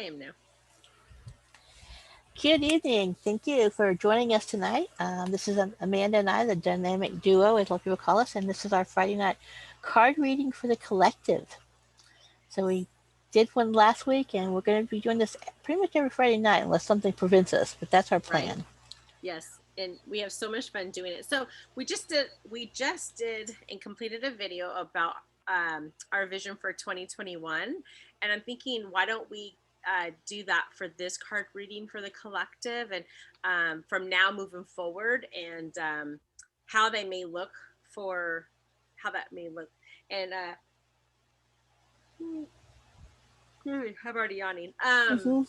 am now. Good evening. Thank you for joining us tonight. This is Amanda and I, the dynamic duo, as a lot of people call us, and this is our Friday night card reading for the collective. So we did one last week, and we're going to be doing this pretty much every Friday night, unless something prevents us. But that's our Right. plan. Yes, and we have so much fun doing it. So we just did and completed a video about our vision for 2021, and I'm thinking, why don't we do that for this card reading for the collective, and from now moving forward, and how they may look for how that may look, and I'm already yawning. Mm-hmm.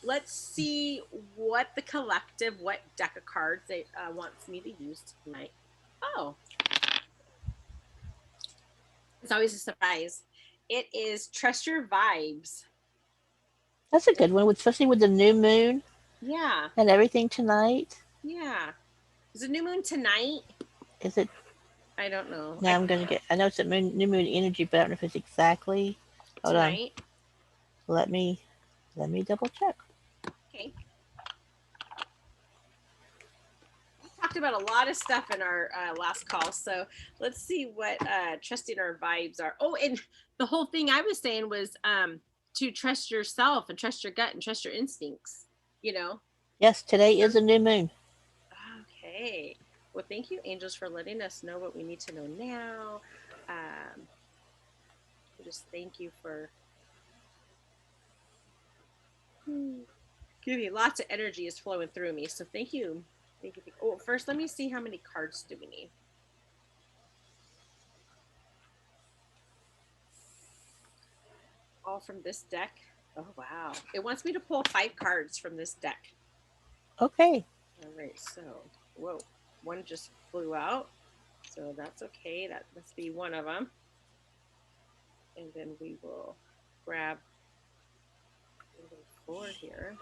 Let's see what the collective, what deck of cards they wants me to use tonight. Oh, it's always a surprise. It is Trust Your Vibes. That's a good one, especially with the new moon Yeah, and everything tonight. yeah. Is it new moon tonight? Is it? I don't know. Now I'm going to get. I know it's a new moon energy, but I don't know if it's exactly. Hold on. Tonight. Let me double check. Okay. We talked about a lot of stuff in our last call, so let's see what trusting our vibes are. Oh, and the whole thing I was saying was to trust yourself and trust your gut and trust your instincts. You know, Yes, today is a new moon. Okay. Well, thank you, angels, for letting us know what we need to know now. We just thank you for giving me lots of energy is flowing through me. So thank you. Thank you. Oh, first, let me see how many cards do we need. All from this deck. Oh, wow. It wants me to pull 5 cards from this deck. Okay. All right. So, whoa. One just flew out. So that's okay. That must be one of them. And then we will grab number 4 here.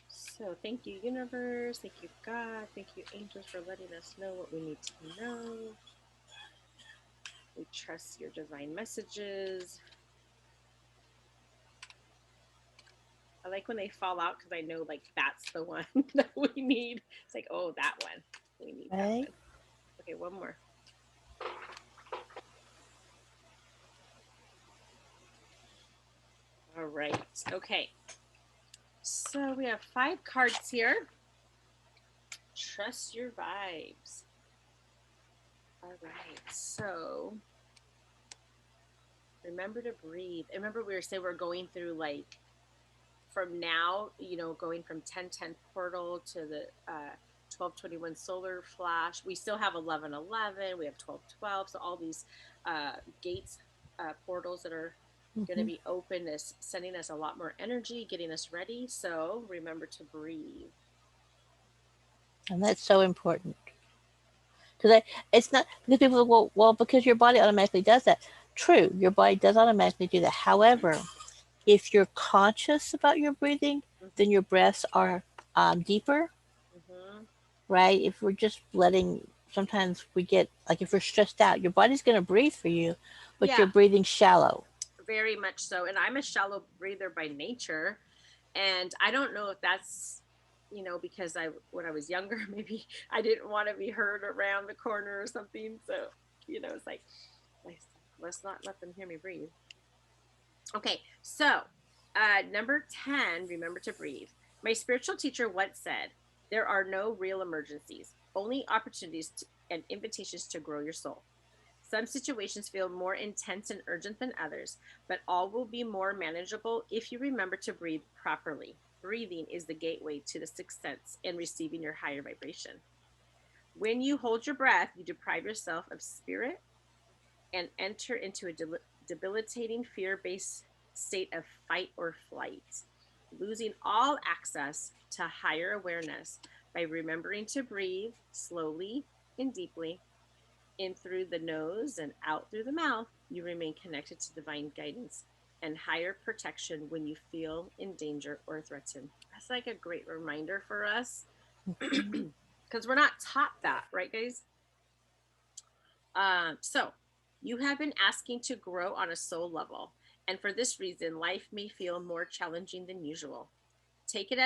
So thank you, universe. Thank you, God. Thank you, angels, for letting us know what we need to know. We trust your divine messages. I like when they fall out because I know like that's the one that we need. It's like, oh, that one. We need that Right. one. Okay, one more. All right. Okay. So we have 5 cards here. Trust your vibes. All right. So remember to breathe. Remember we were saying we're going through like from now, going from 1010 portal to the 1221 solar flash. We still have 1111. We have 1212. So all these gates, portals that are going to Mm-hmm. be open is sending us a lot more energy, getting us ready. So remember to breathe. And that's so important. Because it's not because people well because your body automatically does that. True, your body does automatically do that. However, if you're conscious about your breathing, then Mm-hmm, your breaths are deeper, mm-hmm. right? If we're just letting, sometimes we get like if we're stressed out, your body's going to breathe for you, but Yeah, you're breathing shallow. very much so. And I'm a shallow breather by nature. And I don't know if that's, because when I was younger, maybe I didn't want to be heard around the corner or something. So, it's like, let's not let them hear me breathe. Okay. So, number 10, remember to breathe. My spiritual teacher once said, there are no real emergencies, only opportunities and invitations to grow your soul. Some situations feel more intense and urgent than others, but all will be more manageable if you remember to breathe properly. Breathing is the gateway to the sixth sense and receiving your higher vibration. When you hold your breath, you deprive yourself of spirit and enter into a debilitating fear based state of fight or flight, losing all access to higher awareness. By remembering to breathe slowly and deeply, in through the nose and out through the mouth, you remain connected to divine guidance and higher protection when you feel in danger or threatened. That's like a great reminder for us because we're not taught that, right, guys? So you have been asking to grow on a soul level, And for this reason, life may feel more challenging than usual. Take it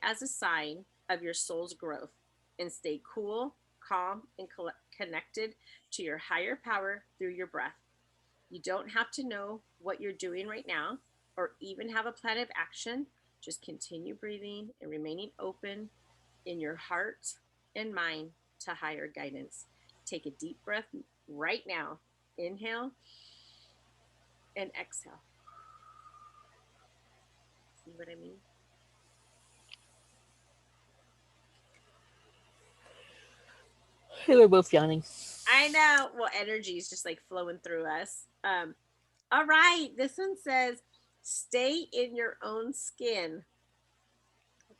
as a sign of your soul's growth and stay cool, calm, and connected to your higher power through your breath. You don't have to know what you're doing right now or even have a plan of action. Just continue breathing and remaining open in your heart and mind to higher guidance. Take a deep breath right now. Inhale and exhale. See what I mean? We were both yawning. I know. Well, energy is just like flowing through us. All right. This one says, stay in your own skin.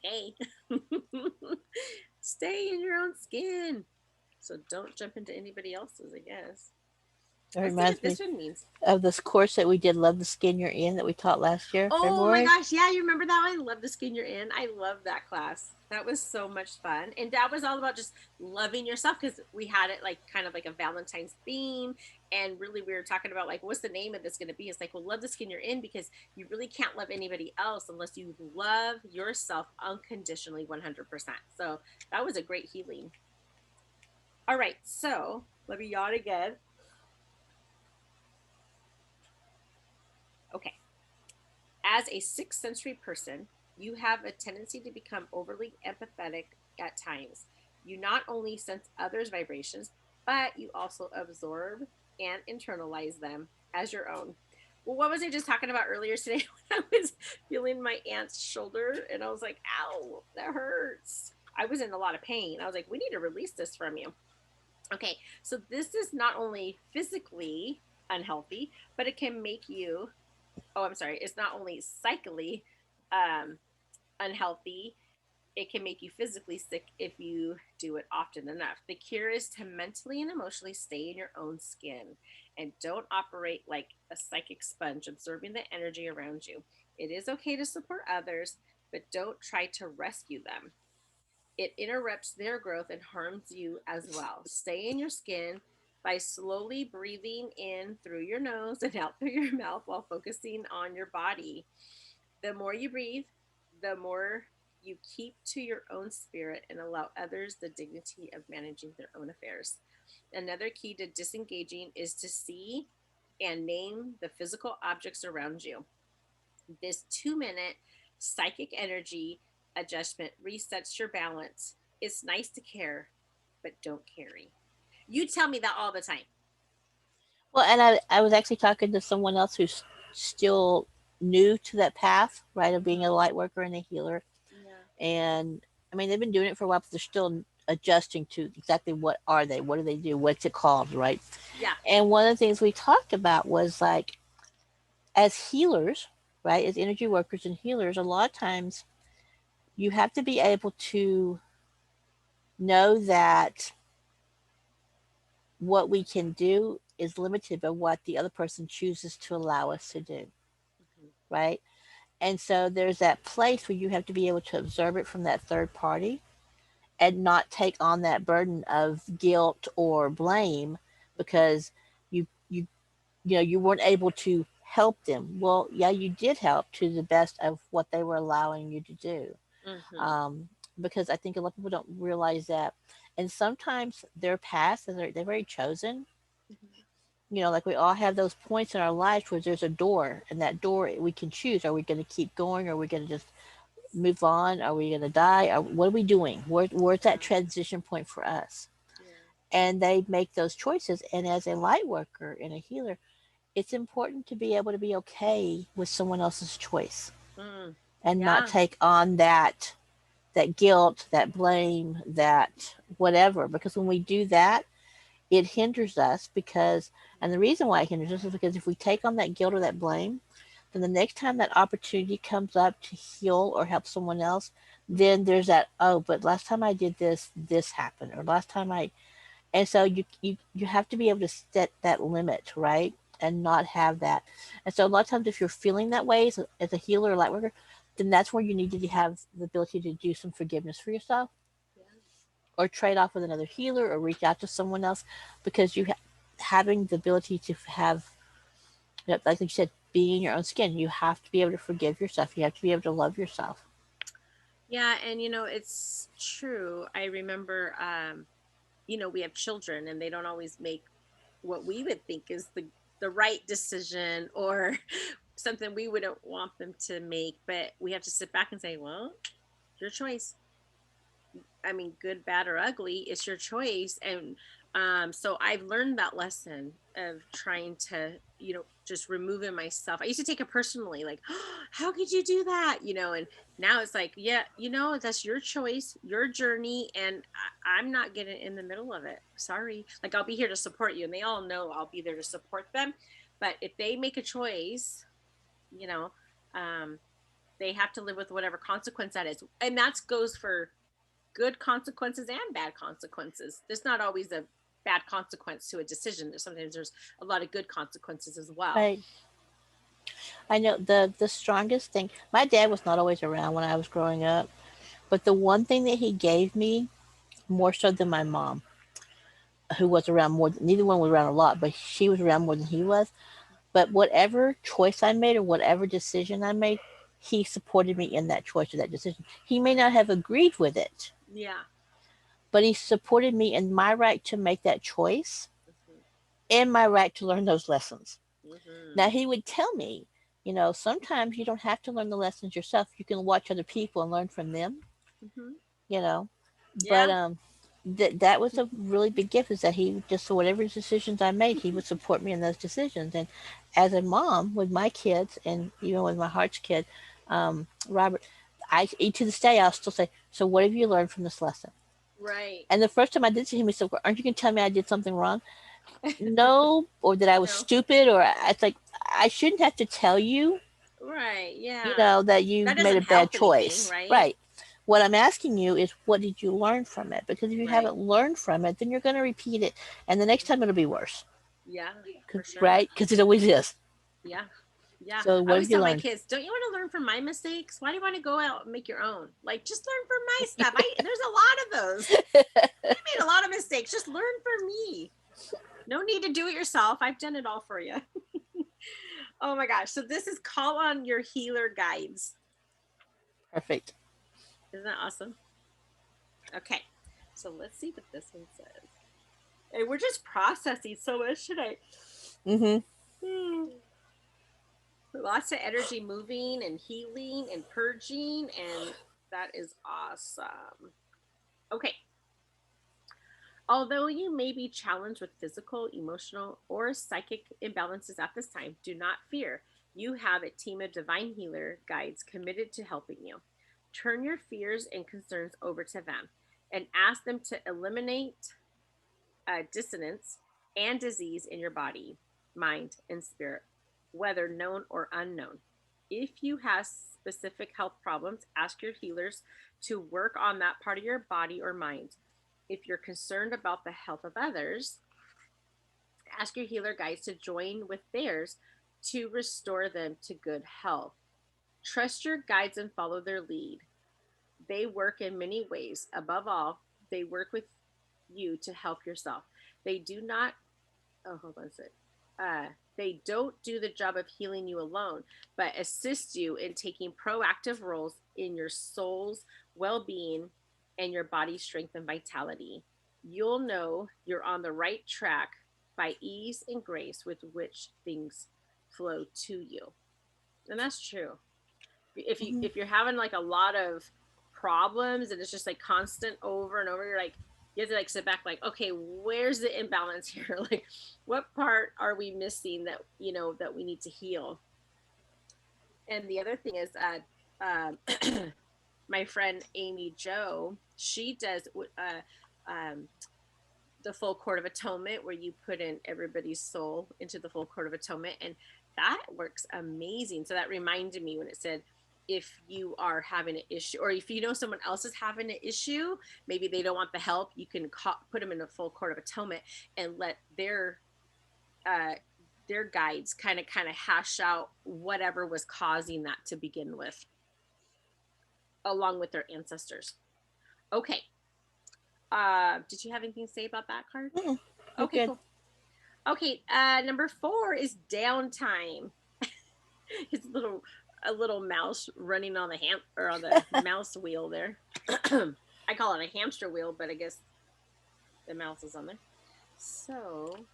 Okay. Stay in your own skin. So don't jump into anybody else's, I guess. It Let's see what reminds this me one means. of this course that we did, Love the Skin You're In, that we taught last year, Oh my February. gosh, yeah, you remember that one? Love the Skin You're In. I love that class. That was so much fun. And that was all about just loving yourself because we had it like kind of like a Valentine's theme. And really, we were talking about like, what's the name of this going to be? It's like, well, love the skin you're in because you really can't love anybody else unless you love yourself unconditionally 100%. So that was a great healing. All right, so let me yawn again. Okay. As a sixth sensory person, you have a tendency to become overly empathetic at times. You not only sense others' vibrations, but you also absorb and internalize them as your own. Well, what was I just talking about earlier today when I was feeling my aunt's shoulder and I was like, ow, that hurts. I was in a lot of pain. I was like, we need to release this from you. Okay, so this is not only physically unhealthy, but it can make you, oh, I'm sorry, it's not only psychically um, unhealthy, it can make you physically sick if you do it often enough. The cure is to mentally and emotionally stay in your own skin and don't operate like a psychic sponge, absorbing the energy around you. It is okay to support others, but don't try to rescue them. It interrupts their growth and harms you as well. Stay in your skin by slowly breathing in through your nose and out through your mouth while focusing on your body. The more you breathe, the more you keep to your own spirit and allow others the dignity of managing their own affairs. Another key to disengaging is to see and name the physical objects around you. This 2 minute psychic energy adjustment resets your balance. It's nice to care, but don't carry. You tell me that all the time. Well, and I was actually talking to someone else who's still new to that path, right, of being a Uh-huh. light worker and a healer. Yeah. And I mean, they've been doing it for a while, but they're still adjusting to exactly what are they, what do they do, what's it called, right? Yeah. And one of the things we talked about was like, as healers, right, as energy workers and healers, a lot of times you have to be able to know that what we can do is limited by what the other person chooses to allow us to do, Mm-hmm. right? And so there's that place where you have to be able to observe it from that third party and not take on that burden of guilt or blame Mm-hmm. because you weren't able to help them. Well, yeah, you did help to the best of what they were allowing you to do. Mm-hmm. um, because I think a lot of people don't realize that. And sometimes their past, they're very chosen. Mm-hmm. Like we all have those points in our lives where there's a door, and that door we can choose. Are we going to keep going? Are we going to just move on? Are we going to die? What are we doing? Where's that Yeah. transition point for us? Yeah. And they make those choices. And as a light worker and a healer, it's important to be able to be okay with someone else's choice Mm. and not Yeah. take on that guilt, that blame, that whatever. Because when we do that, it hinders us because, and the reason why it hinders us is because if we take on that guilt or that blame, then the next time that opportunity comes up to heal or help someone else, then there's that, oh, but last time I did this, this happened, or last time I, and so you have to be able to set that limit, right? And not have that. And so a lot of times if you're feeling that way as a healer or light worker, then that's where you need to have the ability to do some forgiveness for yourself Yeah. or trade off with another healer or reach out to someone else because having the ability to have, like you said, being in your own skin. You have to be able to forgive yourself. You have to be able to love yourself. Yeah, and it's true. I remember we have children and they don't always make what we would think is the right decision, or something we wouldn't want them to make, but we have to sit back and say, well, your choice. I mean, good, bad, or ugly, it's your choice. And so I've learned that lesson of trying to, just removing myself. I used to take it personally, like, oh, how could you do that? And now it's like, yeah, that's your choice, your journey, and I'm not getting in the middle of it. Sorry. Like, I'll be here to support you, and they all know I'll be there to support them. But if they make a choice, you know, um, they have to live with whatever consequence that is. And that goes for good consequences and bad consequences. There's not always a bad consequence to a decision. Sometimes there's a lot of good consequences as well. Right. I know the strongest thing. My dad was not always around when I was growing up, but the one thing that he gave me more so than my mom, who was around more. Neither one was around a lot, but she was around more than he was. But whatever choice I made or whatever decision I made, he supported me in that choice or that decision. He may not have agreed with it, Yeah. but he supported me in my right to make that choice Mm-hmm. and my right to learn those lessons. Now, Mm-hmm. he would tell me, sometimes you don't have to learn the lessons yourself. You can watch other people and learn from them, Mm-hmm. you know. But Yeah. that was a really big gift, is that he just, so whatever decisions I made, he would support me in those decisions. And as a mom with my kids, and even with my heart's kid, Robert, I to this day I'll still say, so what have you learned from this lesson? Right. And the first time I did see him, he said, well, aren't you going to tell me I did something wrong? No, or that I was No. stupid, or it's like, I shouldn't have to tell you, Right. Yeah. that That you made doesn't a bad help anything, choice. right? Right. What I'm asking you is, what did you learn from it? Because if you Right. haven't learned from it, then you're going to repeat it. And the next time it'll be worse. Yeah, for 'Cause, sure. right? Because it always is. Yeah. Yeah. So I what always have you tell my learned? kids, don't you want to learn from my mistakes? Why do you want to go out and make your own? Like, just learn from my stuff. There's a lot of those. I made a lot of mistakes. Just learn from me. No need to do it yourself. I've done it all for you. Oh my gosh. So this is call on your healer guides. Perfect. Isn't that awesome? Okay. So let's see what this one says. Hey, we're just processing so much today. Mm-hmm. Lots of energy moving and healing and purging, and that is awesome. Okay. Although you may be challenged with physical, emotional, or psychic imbalances at this time, do not fear. You have a team of divine healer guides committed to helping you. Turn your fears and concerns over to them and ask them to eliminate dissonance and disease in your body, mind, and spirit, whether known or unknown. If you have specific health problems, ask your healers to work on that part of your body or mind. If you're concerned about the health of others, ask your healer guides to join with theirs to restore them to good health. Trust your guides and follow their lead. They work in many ways. Above all, they work with you to help yourself. They do not, oh, hold on a sec. They don't do the job of healing you alone, but assist you in taking proactive roles in your soul's well being and your body's strength and vitality. You'll know you're on the right track by ease and grace with which things flow to you. And that's true. Mm-hmm. If you're having like a lot of problems and it's just like constant over and over, you're like, you have to like sit back, like, okay, where's the imbalance here? Like, what part are we missing that that we need to heal? And the other thing is my friend Amy Joe, she does um, the full court of atonement, where you put in everybody's soul into the full court of atonement, and that works amazing. So that reminded me when it said, if you are having an issue, or if you know someone else is having an issue, maybe they don't want the help, you can put them in a full court of atonement and let uh their guides kind of hash out whatever was causing that to begin with, along with their ancestors. Okay. Did you have anything to say about that card? Mm-mm. You're Okay, good. cool. Okay, number 4 is downtime. His little a little mouse running on the or on the mouse wheel there. I call it a hamster wheel, but I guess the mouse is on there. So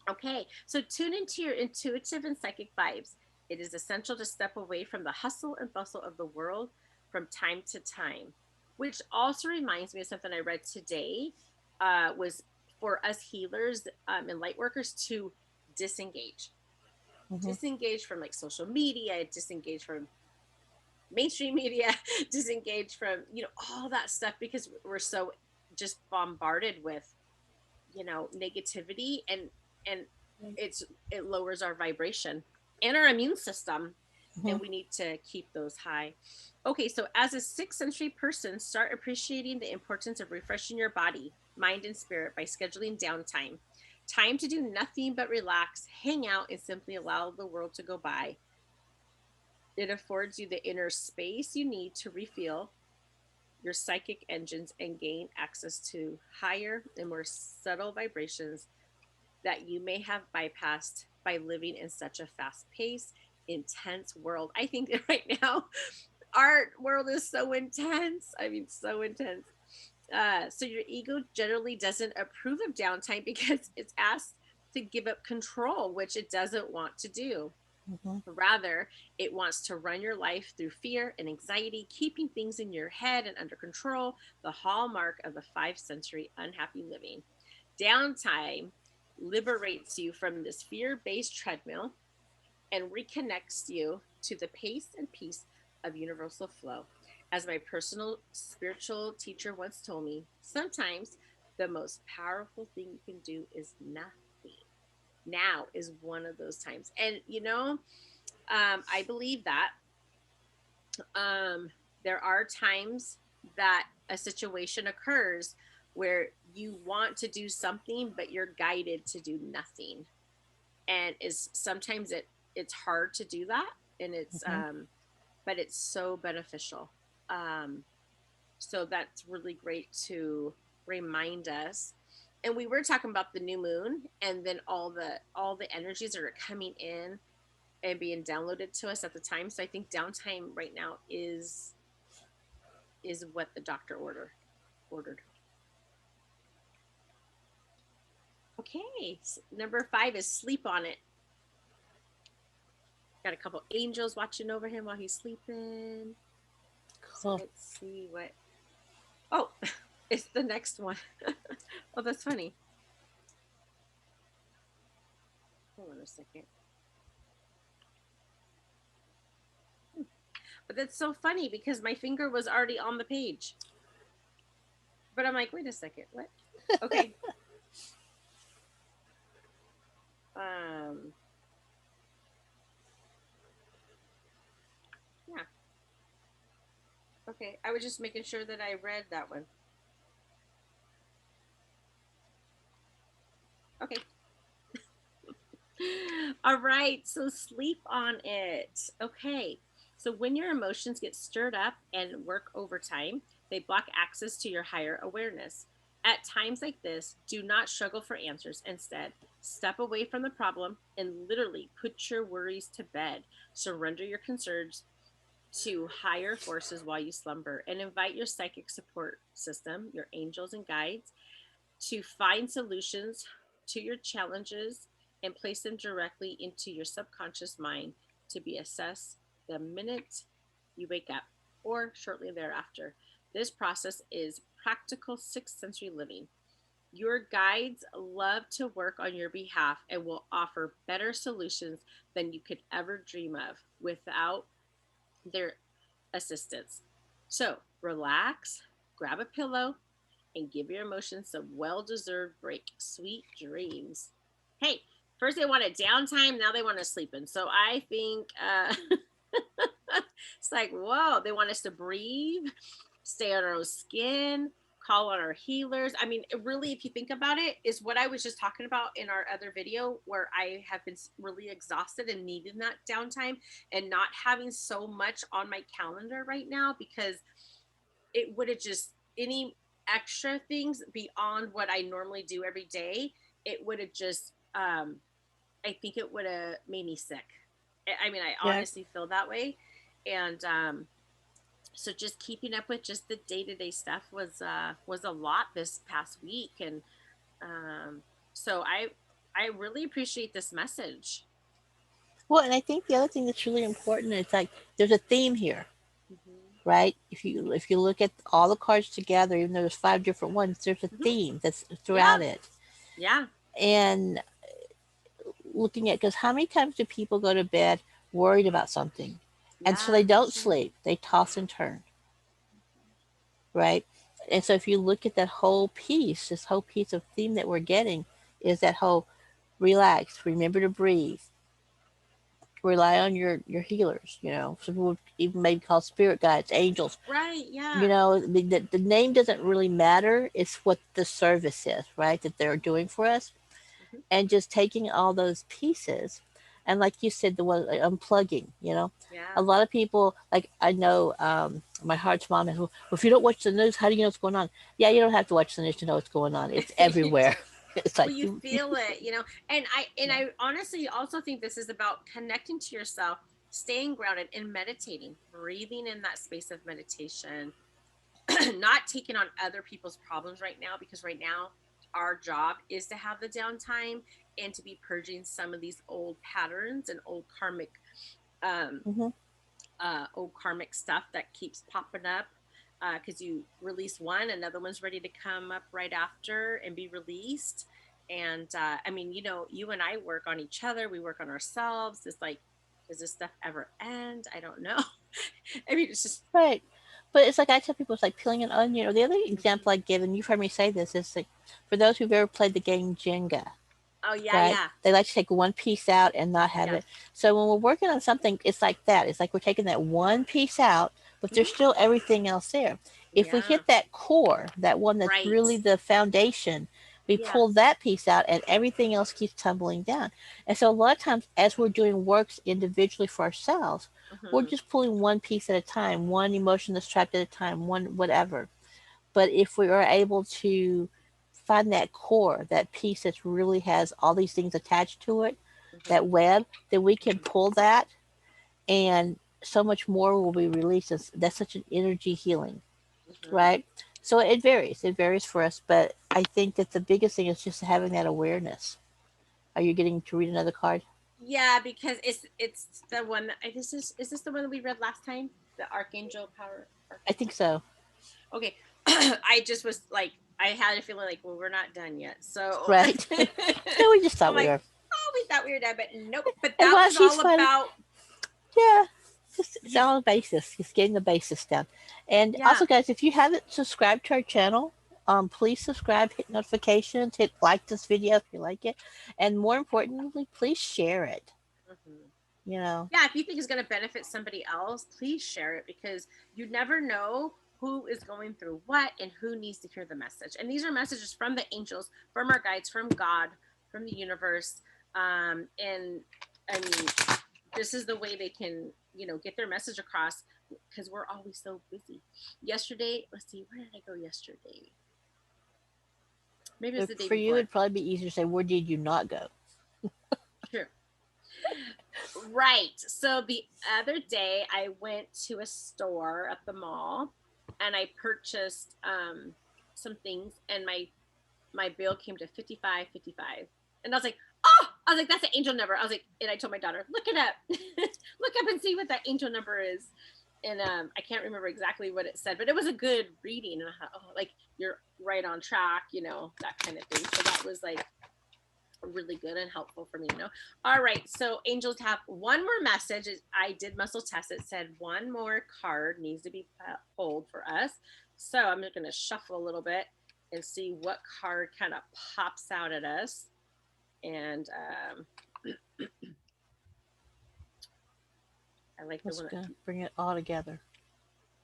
okay, so tune into your intuitive and psychic vibes. It is essential to step away from the hustle and bustle of the world from time to time, which also reminds me of something I read today. Was for us healers and light workers to disengage, Mm-hmm. disengage from like social media, disengage from mainstream media, disengage from all that stuff because we're so just bombarded with negativity and it's it lowers our vibration and our immune system, Mm-hmm. and we need to keep those high. Okay, so as a 6th century person, start appreciating the importance of refreshing your body, mind, and spirit by scheduling downtime, time to do nothing but relax, hang out, and simply allow the world to go by. It affords you the inner space you need to refuel your psychic engines and gain access to higher and more subtle vibrations that you may have bypassed by living in such a fast paced, intense world. I think that right now, our world is so intense. I mean, so intense. So your ego generally doesn't approve of downtime because it's asked to give up control, which it doesn't want to do. Mm-hmm. Rather, it wants to run your life through fear and anxiety, keeping things in your head and under control, the hallmark of the 5th century unhappy living. Downtime liberates you from this fear based treadmill and reconnects you to the pace and peace of universal flow. As my personal spiritual teacher once told me, sometimes the most powerful thing you can do is nothing. Now is one of those times. And, I believe that um, there are times that a situation occurs where you want to do something, but you're guided to do nothing. And is sometimes it's hard to do that. And Mm-hmm. but it's so beneficial. Um, so that's really great to remind us. And we were talking about the new moon and then all the energies that are coming in and being downloaded to us at the time. So I think downtime right now is what the doctor ordered. Okay, so number 5 is sleep on it. Got a couple angels watching over him while he's sleeping. So Cool. let's see what. Oh, it's the next one. Oh, that's funny. Hold on a second. But that's so funny because my finger was already on the page. But I'm like, wait a second, what? Okay. Um. Yeah. Okay. I was just making sure that I read that one. Okay. All right. So sleep on it. Okay. So when your emotions get stirred up and work overtime, they block access to your higher awareness. At times like this, do not struggle for answers. Instead, step away from the problem and literally put your worries to bed. Surrender your concerns to higher forces while you slumber and invite your psychic support system, your angels and guides, to find solutions to your challenges and place them directly into your subconscious mind to be assessed the minute you wake up or shortly thereafter. This process is practical 6th century living. Your guides love to work on your behalf and will offer better solutions than you could ever dream of without their assistance. So relax, grab a pillow, and give your emotions some well deserved break. Sweet dreams. Hey, first they wanted downtime, now they want us sleeping. So I think it's like, whoa, they want us to breathe, stay on our own skin, call on our healers. I mean, it really, if you think about it, is what I was just talking about in our other video where I have been really exhausted and needing that downtime and not having so much on my calendar right now because it would have just any extra things beyond what I normally do every day, it would have just I think it would have made me sick. I mean, I Yeah. honestly feel that way. And so just keeping up with just the day-to-day stuff was a lot this past week. And um so I really appreciate this message. Well, and I think the other thing that's really important is like there's a theme here, Hmm. right? If you look at all the cards together, even though there's five different ones, there's a Hmm. theme that's Yeah. throughout it. Yeah. And looking at, because how many times do people go to bed worried about something, and so Yeah, they for don't sure. sleep, they toss and turn, right? And so if you look at that whole piece, this whole piece of theme that we're getting is that whole relax, remember to breathe, rely on your healers. Some people would even maybe call spirit guides, angels. Right. Yeah. The name doesn't really matter. It's what the service is, right? That they're doing for us, Hmm. and just taking all those pieces, and like you said, the one like, unplugging. A Yeah. lot of people, like I know, my heart's mom is, well, if you don't watch the news, how do you know what's going on? Yeah, you don't have to watch the news to know what's going on. It's You everywhere. don't. It's Well, like you you. feel it, you know. And Yeah. I honestly also think this is about connecting to yourself, staying grounded and meditating, breathing in that space of meditation, not taking on other people's problems right now, because right now our job is to have the downtime and to be purging some of these old patterns and um Hmm. old karmic stuff that keeps popping up, because you release one, another one's ready to come up right after and be released. And I mean, you and I work on each other, we work on ourselves. It's like, does this stuff ever end? I don't know. I mean, it's just. Right. But it's like I tell people, it's like peeling an onion. Or the other Mhm. example I give, and you've heard me say this, is like for those who've ever played the game Jenga, Oh yeah, right? yeah, They like to take one piece out and not have yeah. it. So when we're working on something, it's like that. It's like we're taking that one piece out, but there's Hmm. still everything else there. If we Yeah. hit that core, that one that's Right. really the foundation, we Yeah. pull that piece out and everything else keeps tumbling down. And so a lot of times as we're doing works individually for ourselves, we're Hmm. just pulling one piece at a time, one emotion that's trapped at a time, one whatever. But if we are able to find that core, that piece that really has all these things attached to it, Hmm. that web, then we can Hmm. pull that, and so much more will be released. That's such an energy healing, Hmm. right? So it varies. It varies for us. But I think that the biggest thing is just having that awareness. Are you getting to read another card? Yeah, because it's the one that is this the one that we read last time? The Archangel Power I think Archangel. so. Okay. I just was like, I had a feeling like, well, we're not done yet. So Right? No, we just I'm thought we like, were. oh, we thought we were done, but nope. But And that while was she's all fun, about yeah, just it's you. all the basis, just getting the basis down. And Yeah. also, guys, if you haven't subscribed to our channel, please subscribe, hit notifications, hit like this video if you like it, and more importantly, please share it. Hmm. You know, Yeah, if you think it's going to benefit somebody else, please share it, because you never know who is going through what and who needs to hear the message. And these are messages from the angels, from our guides, from God, from the universe. And I mean, this is the way they can, get their message across, because we're always so busy. Yesterday, let's see, where did I go yesterday? Maybe it was but the day for you, before. it'd probably be easier to say, where did you not go? Sure. Right. So the other day I went to a store at the mall and I purchased some things, and my bill came to 55.55. And I was like, "Oh, I was like, that's an angel number." I was like, and I told my daughter, "Look it up." Look up and see what that angel number is. And I can't remember exactly what it said, but it was a good reading, and I thought, "Oh, like you're right on track, that kind of thing." So that was like really good and helpful for me to know. All right, so angels have one more message. I did muscle test. It said one more card needs to be pulled for us. So I'm just going to shuffle a little bit and see what card kind of pops out at us. And I like the Let's one that go bring it all together.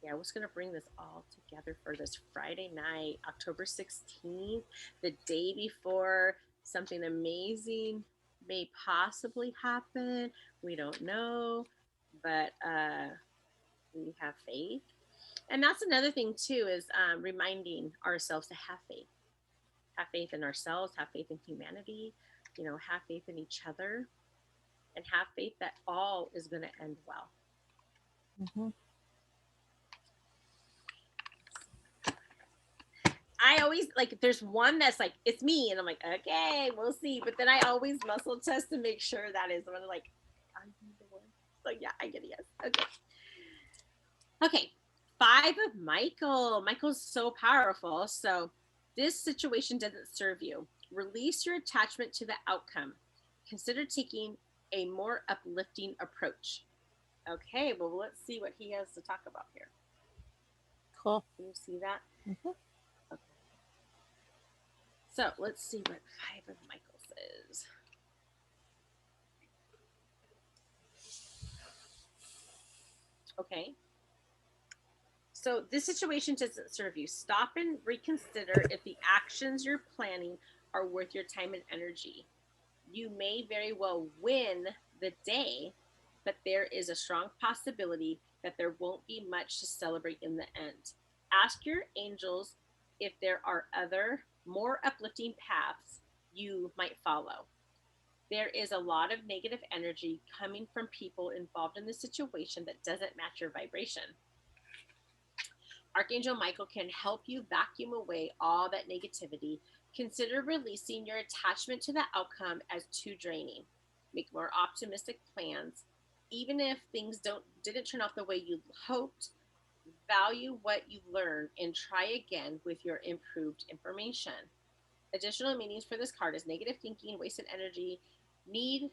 yeah, I was going to bring this all together for this Friday night, October 16th, the day before something amazing may possibly happen. We don't know, but we have faith. And that's another thing, too, is reminding ourselves to have faith in ourselves, have faith in humanity. have faith in each other and have faith that all is going to end well. Mm-hmm. I always like there's one that's like it's me and I'm like okay we'll see, but then I always muscle test to make sure that is one like are you the one? So yeah, I get a yes. Okay. Okay. Five of Michael. Michael's so powerful. So this situation doesn't serve you. Release your attachment to the outcome. Consider taking a more uplifting approach. Okay, well let's see what he has to talk about here. Cool. Can you see that? Mm-hmm. Okay. So let's see what five of Michael says. Okay. So this situation doesn't serve you. Stop and reconsider if the actions you're planning are worth your time and energy. You may very well win the day, but there is a strong possibility that there won't be much to celebrate in the end. Ask your angels if there are other, more uplifting paths you might follow. There is a lot of negative energy coming from people involved in the situation that doesn't match your vibration. Archangel Michael can help you vacuum away all that negativity. Consider releasing your attachment to the outcome as too draining. Make more optimistic plans. Even if things didn't turn out the way you hoped, value what you learned and try again with your improved information. Additional meanings for this card is negative thinking, wasted energy, need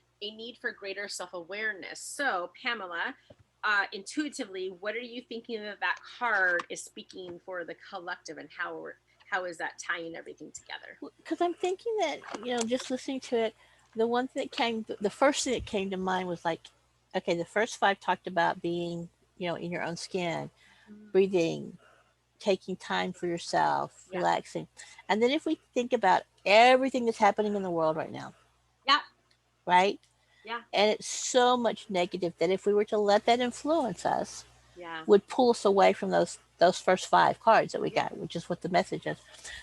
for greater self-awareness. So, Pamela, intuitively, what are you thinking that card is speaking for the collective, and how is that tying everything together? Because I'm thinking that, just listening to it, the first thing that came to mind was like, okay, the first five talked about being, in your own skin, Mm-hmm. breathing, taking time for yourself, Yeah, relaxing. And then if we think about everything that's happening in the world right now, yeah, right? yeah, And it's so much negative that if we were to let that influence us, yeah, would pull us away from those first five cards that we yeah, got, which is what the message is.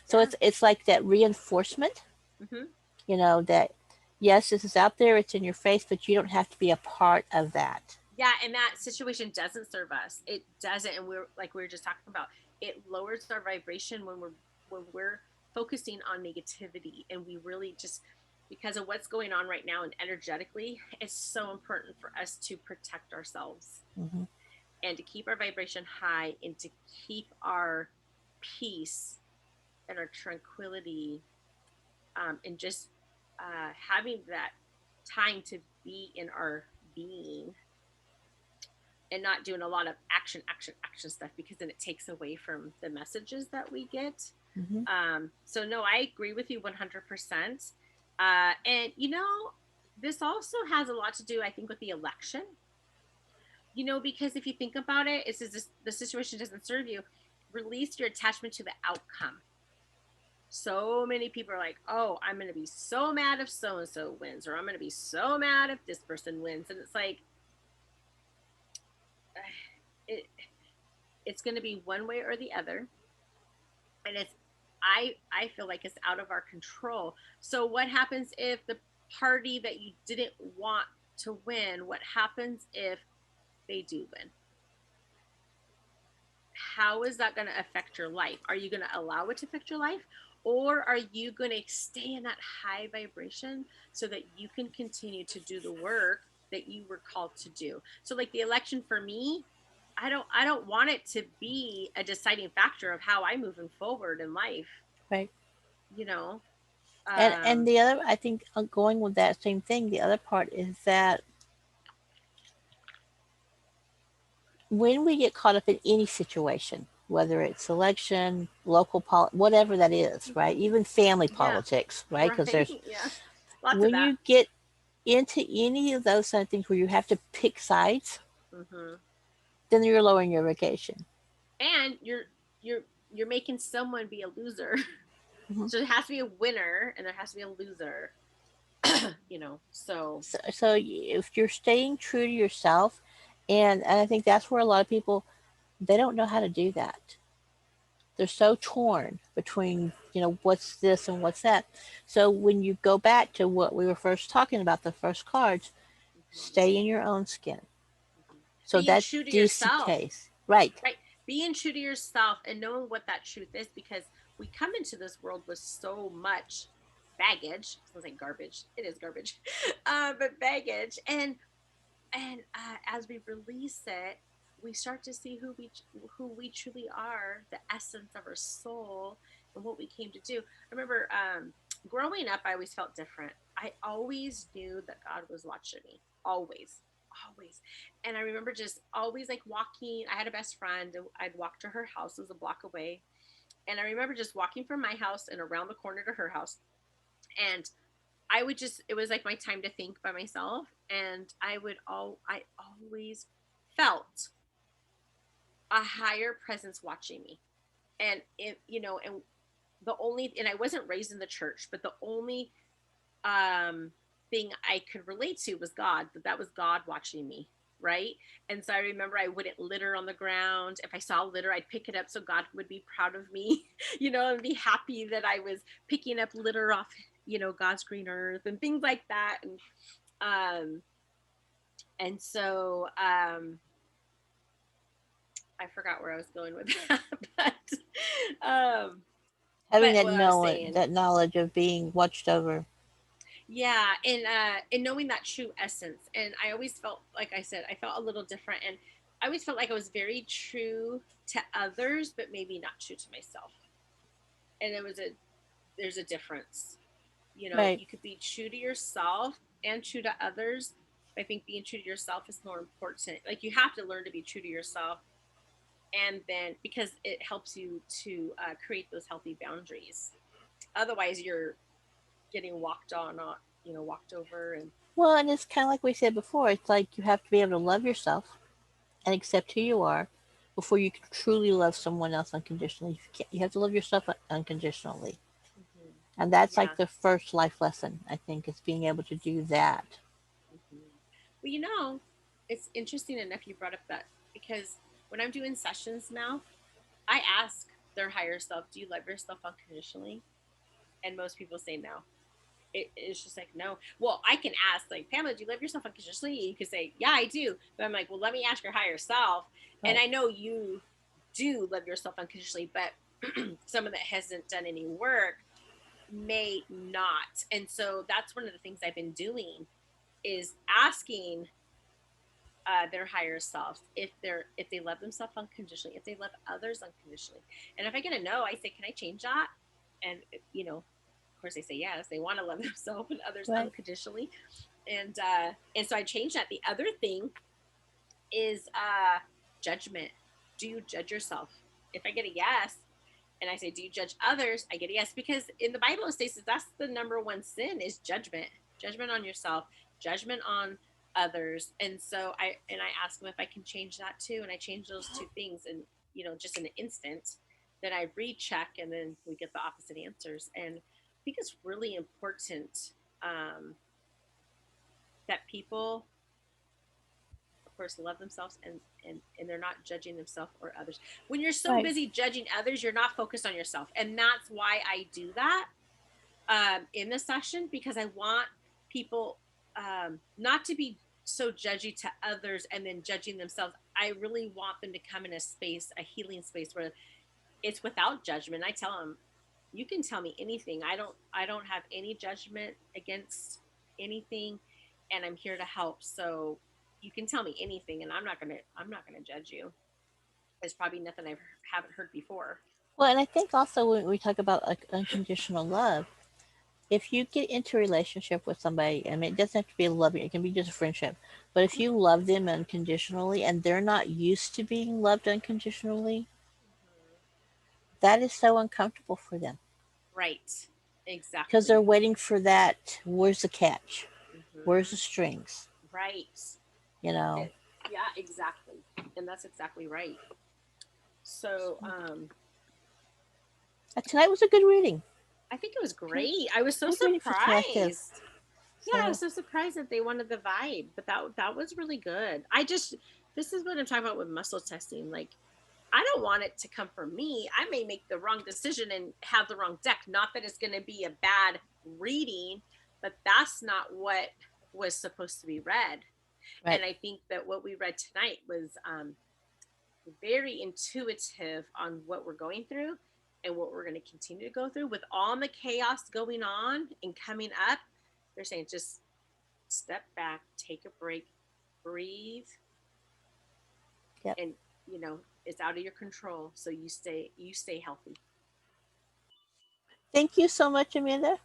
So yeah. it's like that reinforcement, Mm-hmm. that yes, this is out there, it's in your face, but you don't have to be a part of that. Yeah, and that situation doesn't serve us. It doesn't, and we're like we were just talking about. It lowers our vibration when we're focusing on negativity, and we really just because of what's going on right now and energetically, it's so important for us to protect ourselves Mm-hmm. and to keep our vibration high and to keep our peace and our tranquility, and just having that time to be in our being and not doing a lot of action stuff because then it takes away from the messages that we get. Mm-hmm. So no, I agree with you 100%. And this also has a lot to do, I think, with the election. Because if you think about it, it says the situation doesn't serve you. Release your attachment to the outcome. So many people are like, "Oh, I'm going to be so mad if so and so wins," or "I'm going to be so mad if this person wins," and it's like, it, it's going to be one way or the other, and I feel like it's out of our control. So what happens if the party that you didn't want to win? What happens if they do win? How is that going to affect your life? Are you going to allow it to affect your life? Or are you going to stay in that high vibration so that you can continue to do the work that you were called to do? So like the election for me, I don't want it to be a deciding factor of how I'm moving forward in life, Right. you know. And Um the other, I think, going with that same thing, the other part is that when we get caught up in any situation, whether it's election, whatever that is, right? Even family yeah, politics, right? Because right. there's Yeah. Lots of when that. you get into any of those kind of things where you have to pick sides, Hmm. then you're lowering your vacation. And you're you're making someone be a loser. Mm-hmm. So there has to be a winner and there has to be a loser. So So if you're staying true to yourself, and I think that's where a lot of people, they don't know how to do that. They're so torn between what's this and what's that. So when you go back to what we were first talking about, the first cards, Hmm. stay in your own skin. Hmm. So Being that true to yourself, case. Right. right? Being true to yourself and knowing what that truth is, because we come into this world with so much baggage. Sounds like garbage. It is garbage, but baggage. And as we release it, we start to see who we truly are, the essence of our soul, and what we came to do. I remember growing up, I always felt different. I always knew that God was watching me, always, always. And I remember just always like walking. I had a best friend, and I'd walk to her house. It was a block away, and I remember just walking from my house and around the corner to her house, and I would just, it was like my time to think by myself. And I always felt a higher presence watching me. And and and I wasn't raised in the church, but the only thing I could relate to was God, that was God watching me. Right. And so I remember I wouldn't litter on the ground. If I saw litter, I'd pick it up so God would be proud of me, and be happy that I was picking up litter off, God's green earth and things like that. Um, and so I forgot where I was going with that, um, Having but what I was saying, that knowledge of being watched over. yeah, and knowing that true essence. And I always felt, like I said, I felt a little different, and I always felt like I was very true to others, but maybe not true to myself. And there's a difference. Right. You could be true to yourself and true to others. But I think being true to yourself is more important. Like, you have to learn to be true to yourself, and then because it helps you to create those healthy boundaries. Otherwise, you're getting walked on, walked over, and Well, and it's kind of like we said before. It's like you have to be able to love yourself and accept who you are before you can truly love someone else unconditionally. You have to love yourself unconditionally. mm-hmm. And that's Yeah. like the first life lesson, I think, is being able to do that. Mm-hmm. Well, it's interesting enough you brought up that, because when I'm doing sessions now, I ask their higher self, "Do you love yourself unconditionally?" And most people say no. It's just like no. Well, I can ask, like, "Pamela, do you love yourself unconditionally?" You could say, "Yeah, I do." But I'm like, "Well, let me ask your higher self." And Right. I know you do love yourself unconditionally, but someone that hasn't done any work may not. And so that's one of the things I've been doing, is asking their higher selves if they love themselves unconditionally, if they love others unconditionally. And if I get a no, I say, "Can I change that?" And of course they say yes, they want to love themselves and others Right. unconditionally. And so I change that. The other thing is judgment. Do you judge yourself? If I get a yes, and I say, "Do you judge others?" I get a yes, because in the Bible it states that that's the number one sin, is judgment. Judgment on yourself, judgment on others. And so I ask them if I can change that too, and I change those two things, and just in an instant, then I recheck, and then we get the opposite answers. And I think it's really important um, that people, of course, love themselves, and they're not judging themselves or others. When you're so Right. busy judging others, you're not focused on yourself. And that's why I do that in the session, because I want people not to be so judgy to others and then judging themselves. I really want them to come in a space, a healing space, where it's without judgment. I tell them, "You can tell me anything. I don't have any judgment against anything, and I'm here to help. So you can tell me anything, and I'm not gonna judge you. It's probably nothing I haven't heard before." Well, and I think also when we talk about like unconditional love, if you get into a relationship with somebody, I mean, it doesn't have to be a loving, it can be just a friendship. But if you love them unconditionally and they're not used to being loved unconditionally, Mhm. that is so uncomfortable for them Right. because they're Exactly. waiting for that. Where's the catch? Where's the Hmm. strings? Right. You know. It, yeah, exactly. And that's exactly right. So, Tonight was a good reading. I think it was Good, great. I was so good reading for collective. surprised. Yeah, I was So so surprised that they wanted the vibe, but that was really good. This is what I'm talking about with muscle testing. Like, I don't want it to come from me. I may make the wrong decision and have the wrong deck. Not that it's going to be a bad reading, but that's not what was supposed to be read. Right. And I think that what we read tonight was very intuitive on what we're going through and what we're going to continue to go through with all the chaos going on and coming up. They're saying just step back, take a break, breathe, Yep. and it's out of your control. So you stay healthy. Thank you so much, Amanda.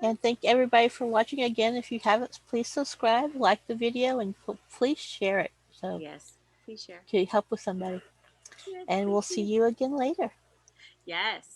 And thank everybody for watching again. If you haven't, please subscribe, like the video, and please share it so Yes, please share. to help with somebody. Yes, And thank we'll see you. you again later. Yes.